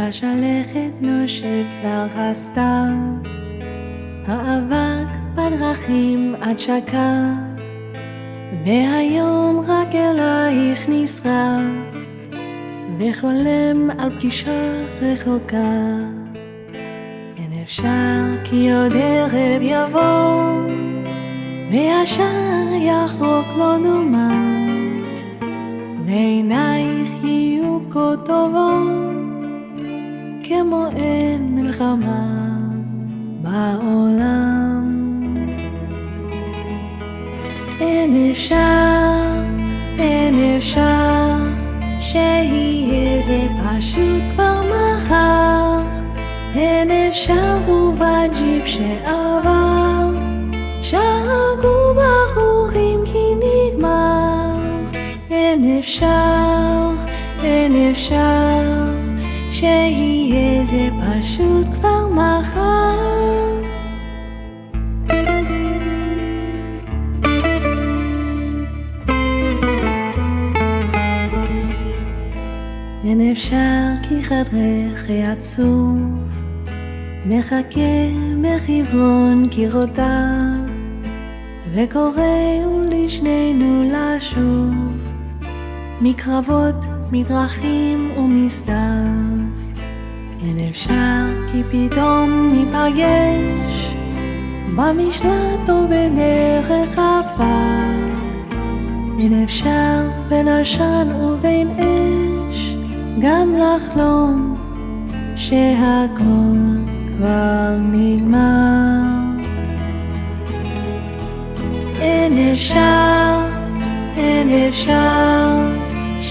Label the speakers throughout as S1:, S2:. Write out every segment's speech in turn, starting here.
S1: השלכת נושק כבר הסתיו, האבק בדרכים עד שקע, והיום רק אלייך נשרף, וחולם על פגישה רחוקה. אין אפשר כי עוד ערב יבוא, והשער יחרוק לא נאמם, ועינייך יהיו כה טובות כמו אין מלחמה בעולם. אין אפשר שיהיה זה פשוט כבר מחר, אין אפשר ובג'יפ שעבר שרגו בחורים כי נגמר. אין אפשר שיהיה זה פשוט כבר מחר. אין אפשר כי חדרך עצוב מחכה מחברון קירותיו, וקוראו לשנינו לשוב מקרבות, מדרכים ומסתיו. אין אפשר כי פתאום ניפגש במשלט או בדרך עפר. אין אפשר בין עשן ובין אש גם לחלום שהכל כבר נגמר. אין אפשר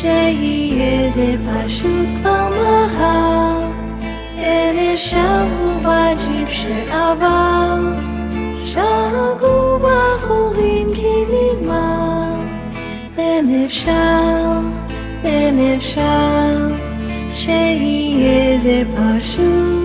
S1: שיהיה זה פשוט כבר מחר, אין אפשר ובג'יפ שעבר שרגו בחורים כי נגמר. אין אפשר שיהיה זה פשוט